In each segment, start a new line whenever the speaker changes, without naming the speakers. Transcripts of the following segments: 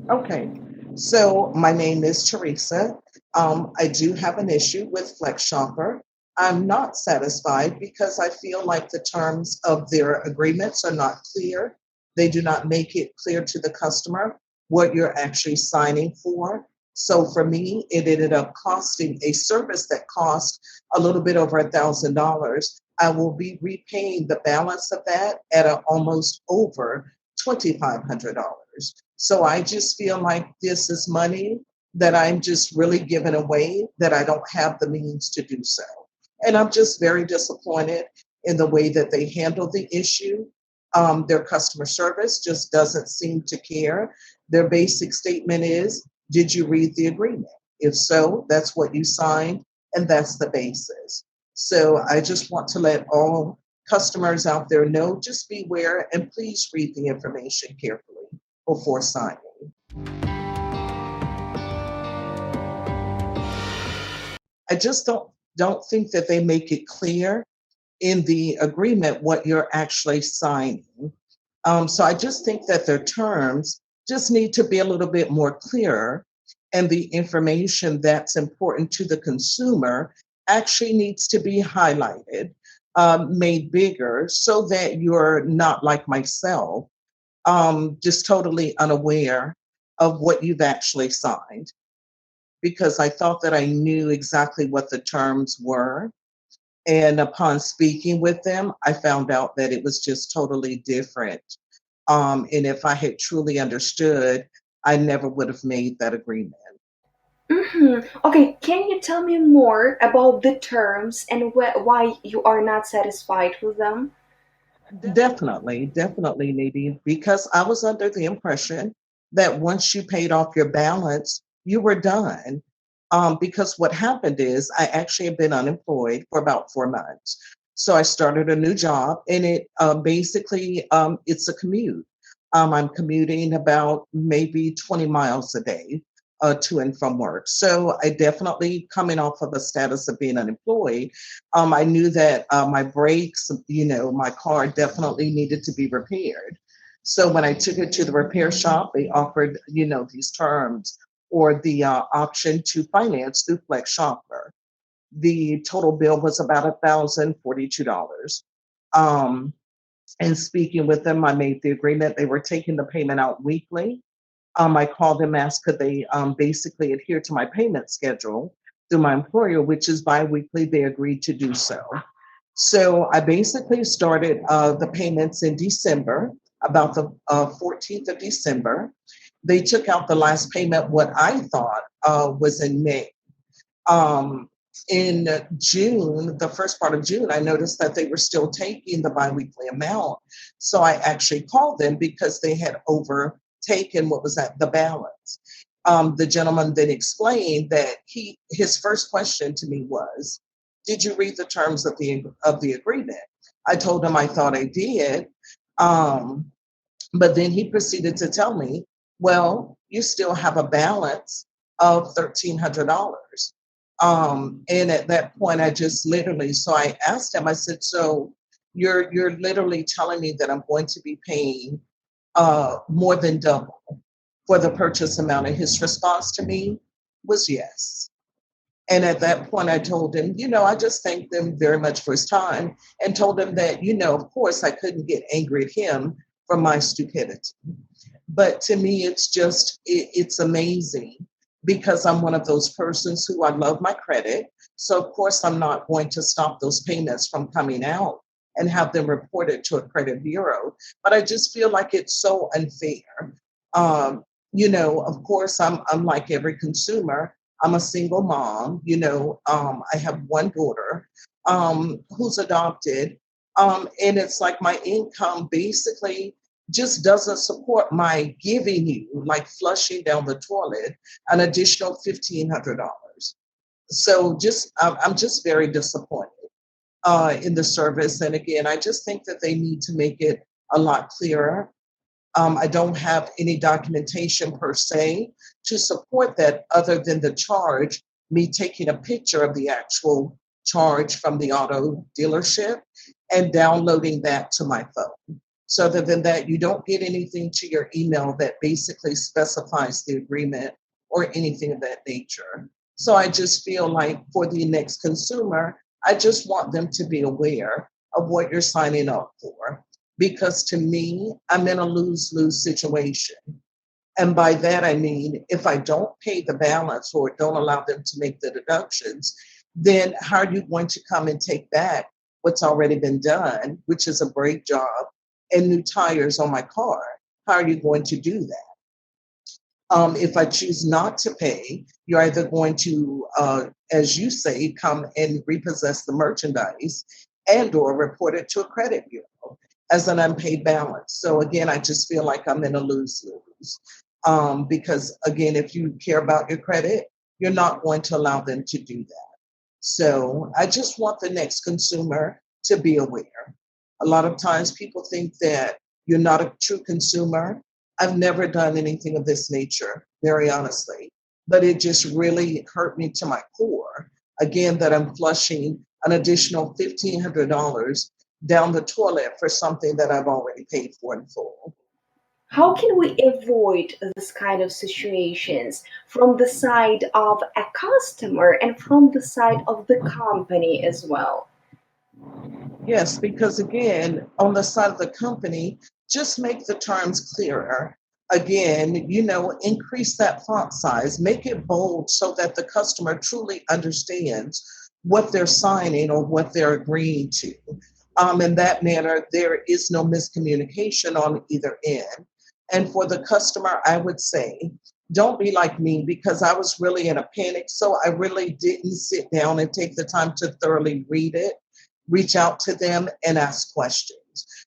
Okay. So my name is Teresa. I do have an issue with Flexshopper. I'm not satisfied because I feel like the terms of their agreements are not clear. They do not make it clear to the customer what you're actually signing for. So for me, it ended up costing a service that cost a little bit over $1,000. I will be repaying the balance of that at almost over $2,500. So I just feel like this is money that I'm just really giving away that I don't have the means to do so. And I'm just very disappointed in the way that they handle the issue. Their customer service just doesn't seem to care. Their basic statement is, did you read the agreement? If so, that's what you signed, and that's the basis. So I just want to let all customers out there know, just beware and please read the information carefully before signing. I just don't think that they make it clear in the agreement what you're actually signing. So I just think that their terms just need to be a little bit more clearer, and the information that's important to the consumer actually needs to be highlighted, made bigger, so that you're not like myself, just totally unaware of what you've actually signed. Because I thought that I knew exactly what the terms were. And upon speaking with them, I found out that it was just totally different. And if I had truly understood, I never would have made that agreement.
Okay, can you tell me more about the terms and why you are not satisfied with them?
Definitely, definitely, Nadine, because I was under the impression that once you paid off your balance, you were done. Because what happened is I actually have been unemployed for about 4 months. So I started a new job, and it basically it's a commute. I'm commuting about maybe 20 miles a day to and from work. So I definitely coming off of a status of being unemployed. I knew that my brakes, my car definitely needed to be repaired. So when I took it to the repair shop, they offered, these terms or the option to finance through Flexshopper. The total bill was about $1,042. Um, and speaking with them, I made the agreement. They were taking the payment out weekly. I called them, asked could they basically adhere to my payment schedule through my employer, which is biweekly. They agreed to do so. So I basically started the payments in December, about the 14th of December. They took out the last payment, what I thought was in May. Um, in June, the first part of June, I noticed that they were still taking the biweekly amount. So I actually called them because they had overtaken what was at the balance. The gentleman then explained that his first question to me was, "Did you read the terms of the agreement?" I told him I thought I did, um, but then he proceeded to tell me, "Well, you still have a balance of $1,300." And at that point, I just literally, so I asked him, I said, "So you're literally telling me that I'm going to be paying more than double for the purchase amount?" And his response to me was yes. And at that point, I told him, I just thanked him very much for his time and told him that, of course, I couldn't get angry at him for my stupidity. But to me, it's amazing because I'm one of those persons who I love my credit. So, of course, I'm not going to stop those payments from coming out and have them reported to a credit bureau. But I just feel like it's so unfair. Of course, I'm like every consumer. I'm a single mom. I have one daughter who's adopted. And it's like my income basically just doesn't support my giving you, like flushing down the toilet, an additional $1,500. So I'm just very disappointed in the service. And again, I just think that they need to make it a lot clearer. I don't have any documentation per se to support that other than the charge, me taking a picture of the actual charge from the auto dealership and downloading that to my phone. So other than that, you don't get anything to your email that basically specifies the agreement or anything of that nature. So I just feel like for the next consumer, I just want them to be aware of what you're signing up for. Because to me, I'm in a lose lose situation. And by that, I mean, if I don't pay the balance or don't allow them to make the deductions, then how are you going to come and take back what's already been done, which is a brake job and new tires on my car? How are you going to do that? If I choose not to pay, you're either going to, as you say, come and repossess the merchandise and or report it to a credit bureau as an unpaid balance. So again, I just feel like I'm in a lose-lose. Because again, if you care about your credit, you're not going to allow them to do that. So I just want the next consumer to be aware. A lot of times people think that you're not a true consumer. I've never done anything of this nature, very honestly, but it just really hurt me to my core. Again, that I'm flushing an additional $1,500 down the toilet for something that I've already paid for in full.
How can we avoid this kind of situations from the side of a customer and from the side of the company as well?
Yes, because again, on the side of the company, just make the terms clearer. Again, increase that font size, make it bold so that the customer truly understands what they're signing or what they're agreeing to. In that manner, there is no miscommunication on either end. And for the customer, I would say, don't be like me because I was really in a panic. So I really didn't sit down and take the time to thoroughly read it, reach out to them and ask questions.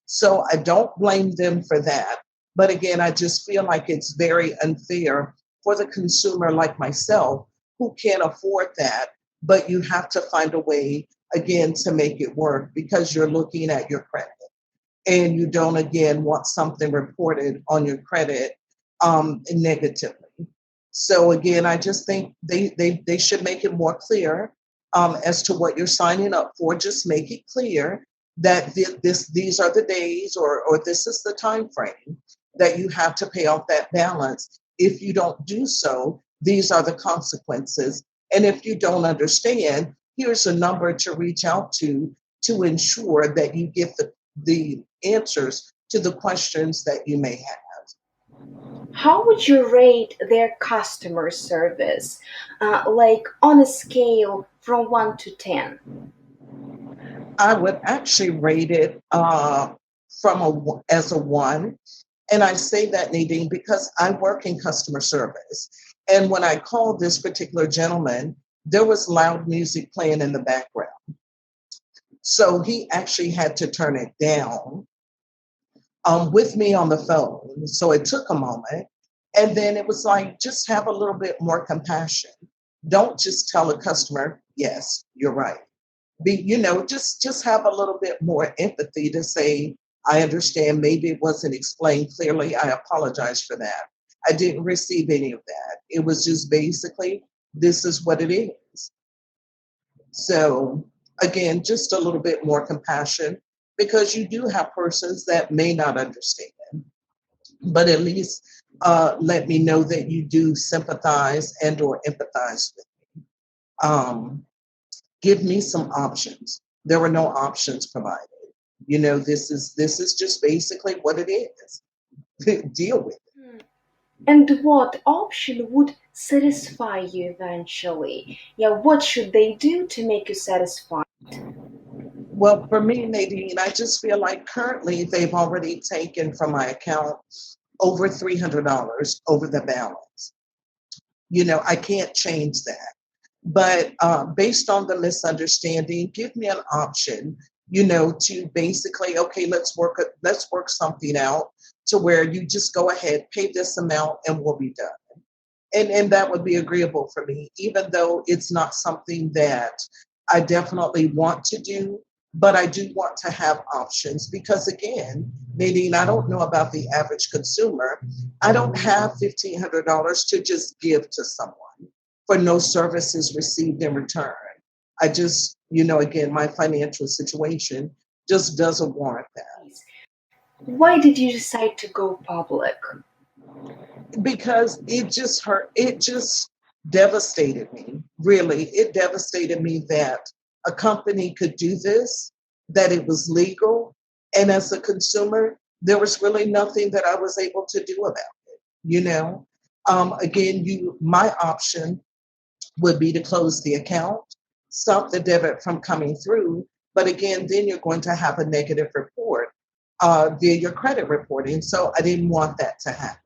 So I don't blame them for that. But again, I just feel like it's very unfair for the consumer like myself who can't afford that, but you have to find a way again to make it work because you're looking at your credit and you don't again want something reported on your credit negatively. So again, I just think they should make it more clear as to what you're signing up for. Just make it clear that these are the days or this is the time frame that you have to pay off that balance. If you don't do so, these are the consequences. And if you don't understand, here's a number to reach out to ensure that you get the answers to the questions that you may have.
How would you rate their customer service, like on a scale from 1 to 10?
I would actually rate it as a one. And I say that, Nadine, because I work in customer service. And when I called this particular gentleman, there was loud music playing in the background. So he actually had to turn it down with me on the phone. So it took a moment. And then it was like, just have a little bit more compassion. Don't just tell a customer, yes, you're right. Just have a little bit more empathy to say, I understand maybe it wasn't explained clearly. I apologize for that. I didn't receive any of that. It was just basically, this is what it is. So again, just a little bit more compassion because you do have persons that may not understand, but at least let me know that you do sympathize and or empathize with me. Give me some options. There were no options provided. This is just basically what it is. Deal with it.
And what option would satisfy you eventually? Yeah, what should they do to make you satisfied?
Well, for me, Nadine, I just feel like currently they've already taken from my account over $300 over the balance. I can't change that. But based on the misunderstanding, give me an option, to basically, okay, let's work something out to where you just go ahead, pay this amount, and we'll be done. And that would be agreeable for me, even though it's not something that I definitely want to do, but I do want to have options because again, Nadine, I don't know about the average consumer. I don't have $1,500 to just give to someone for no services received in return. I just, again, my financial situation just doesn't warrant that.
Why did you decide to go public?
Because it just hurt. It just devastated me. Really, it devastated me that a company could do this, that it was legal. And as a consumer, there was really nothing that I was able to do about it. You know, again, my option would be to close the account, stop the debit from coming through. But again, then you're going to have a negative report via your credit reporting. So I didn't want that to happen.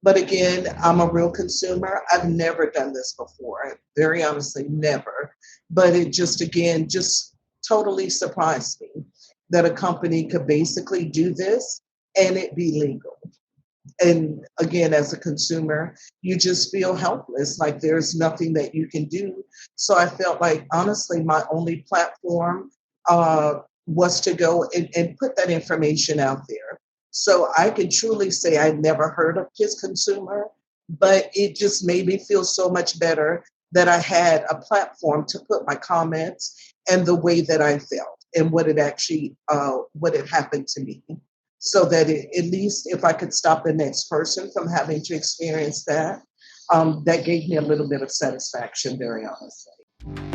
But again, I'm a real consumer. I've never done this before. Very honestly, never. But it just, again, just totally surprised me that a company could basically do this and it be legal. And again, as a consumer, you just feel helpless, like there's nothing that you can do. So I felt like, honestly, my only platform was to go and put that information out there. So I can truly say I never heard of PissedConsumer, but it just made me feel so much better that I had a platform to put my comments and the way that I felt and what had happened to me, so that at least if I could stop the next person from having to experience that, that gave me a little bit of satisfaction, very honestly.